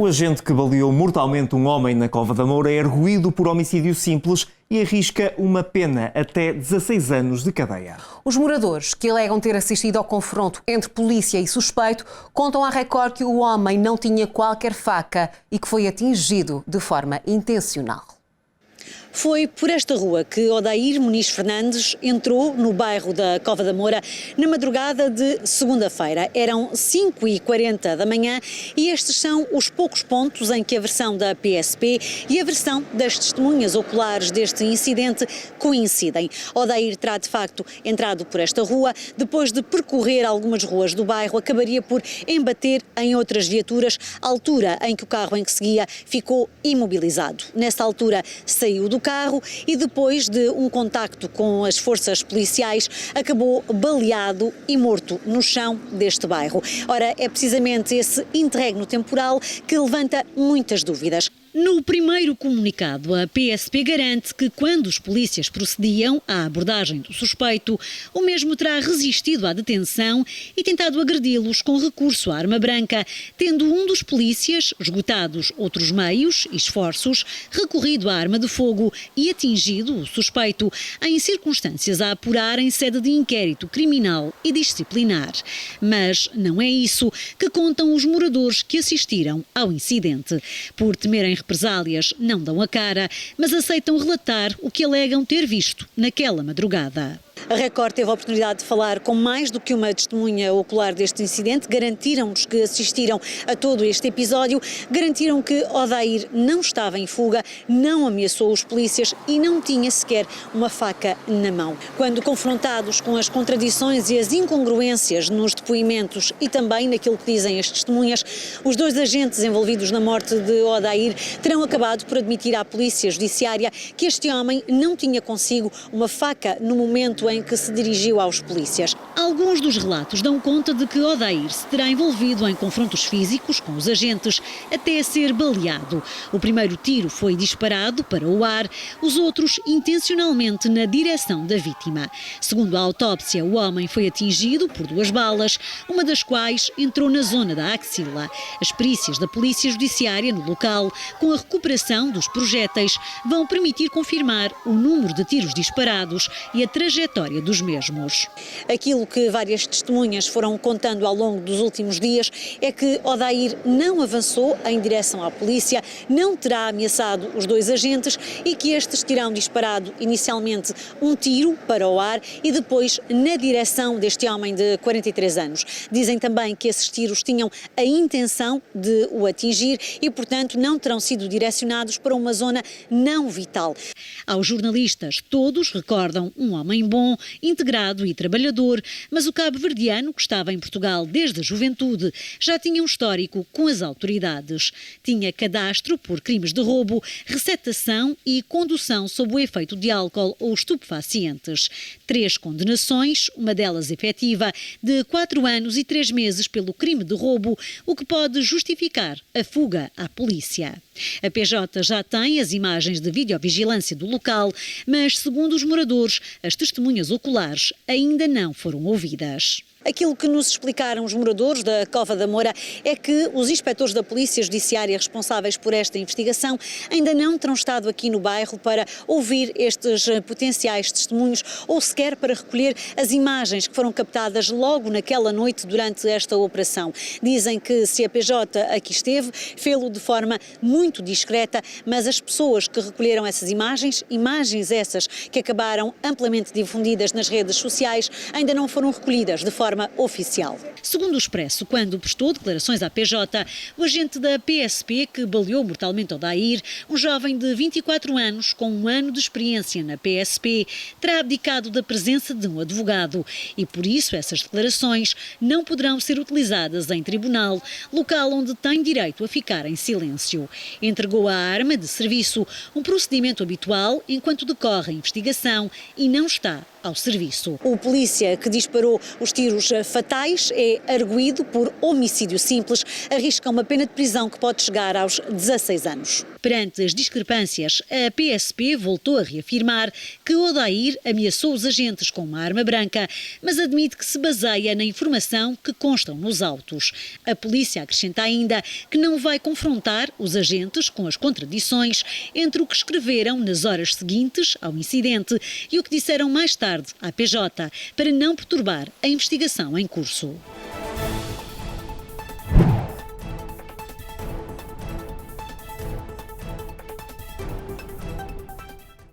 O agente que baleou mortalmente um homem na Cova da Moura é arguido por homicídio simples e arrisca uma pena até 16 anos de cadeia. Os moradores, que alegam ter assistido ao confronto entre polícia e suspeito, contam à Record que o homem não tinha qualquer faca e que foi atingido de forma intencional. Foi por esta rua que Odair Muniz Fernandes entrou no bairro da Cova da Moura na madrugada de segunda-feira. Eram 5h40 da manhã e estes são os poucos pontos em que a versão da PSP e a versão das testemunhas oculares deste incidente coincidem. Odair terá de facto entrado por esta rua, depois de percorrer algumas ruas do bairro, acabaria por embater em outras viaturas, altura em que o carro em que seguia ficou imobilizado. Nessa altura saiu do carro e depois de um contacto com as forças policiais acabou baleado e morto no chão deste bairro. Ora, é precisamente esse interregno temporal que levanta muitas dúvidas. No primeiro comunicado, a PSP garante que quando os polícias procediam à abordagem do suspeito, o mesmo terá resistido à detenção e tentado agredi-los com recurso à arma branca, tendo um dos polícias, esgotados outros meios e esforços, recorrido à arma de fogo e atingido o suspeito, em circunstâncias a apurar em sede de inquérito criminal e disciplinar. Mas não é isso que contam os moradores que assistiram ao incidente. Por temerem represálias, não dão a cara, mas aceitam relatar o que alegam ter visto naquela madrugada. A Record teve a oportunidade de falar com mais do que uma testemunha ocular deste incidente. Garantiram-nos que assistiram a todo este episódio, garantiram que Odair não estava em fuga, não ameaçou os polícias e não tinha sequer uma faca na mão. Quando confrontados com as contradições e as incongruências nos depoimentos e também naquilo que dizem as testemunhas, os dois agentes envolvidos na morte de Odair terão acabado por admitir à polícia judiciária que este homem não tinha consigo uma faca no momento em que se dirigiu aos polícias. Alguns dos relatos dão conta de que Odair se terá envolvido em confrontos físicos com os agentes até ser baleado. O primeiro tiro foi disparado para o ar, os outros intencionalmente na direção da vítima. Segundo a autópsia, o homem foi atingido por 2 balas, uma das quais entrou na zona da axila. As perícias da Polícia Judiciária no local, com a recuperação dos projéteis, vão permitir confirmar o número de tiros disparados e a trajetória dos mesmos. Aquilo que várias testemunhas foram contando ao longo dos últimos dias é que Odair não avançou em direção à polícia, não terá ameaçado os 2 agentes e que estes terão disparado inicialmente um tiro para o ar e depois na direção deste homem de 43 anos. Dizem também que esses tiros tinham a intenção de o atingir e, portanto, não terão sido direcionados para uma zona não vital. Aos jornalistas, todos recordam um homem bom, integrado e trabalhador, mas o cabo-verdiano, que estava em Portugal desde a juventude, já tinha um histórico com as autoridades. Tinha cadastro por crimes de roubo, receptação e condução sob o efeito de álcool ou estupefacientes. 3 condenações, uma delas efetiva, de 4 anos e 3 meses pelo crime de roubo, o que pode justificar a fuga à polícia. A PJ já tem as imagens de videovigilância do local, mas, segundo os moradores, as testemunhas oculares ainda não foram ouvidas. Aquilo que nos explicaram os moradores da Cova da Moura é que os inspectores da Polícia Judiciária responsáveis por esta investigação ainda não terão estado aqui no bairro para ouvir estes potenciais testemunhos ou sequer para recolher as imagens que foram captadas logo naquela noite durante esta operação. Dizem que se a PJ aqui esteve, fê-lo de forma muito discreta, mas as pessoas que recolheram essas imagens essas que acabaram amplamente difundidas nas redes sociais, ainda não foram recolhidas de forma oficial. Segundo o Expresso, quando prestou declarações à PJ, o agente da PSP que baleou mortalmente Odair, um jovem de 24 anos com 1 ano de experiência na PSP, terá abdicado da presença de um advogado e por isso essas declarações não poderão ser utilizadas em tribunal, local onde tem direito a ficar em silêncio. Entregou a arma de serviço, um procedimento habitual enquanto decorre a investigação e não está ao serviço. O polícia que disparou os tiros fatais é arguido por homicídio simples, arrisca uma pena de prisão que pode chegar aos 16 anos. Perante as discrepâncias, a PSP voltou a reafirmar que Odair ameaçou os agentes com uma arma branca, mas admite que se baseia na informação que constam nos autos. A polícia acrescenta ainda que não vai confrontar os agentes com as contradições entre o que escreveram nas horas seguintes ao incidente e o que disseram mais tarde à PJ, para não perturbar a investigação em curso.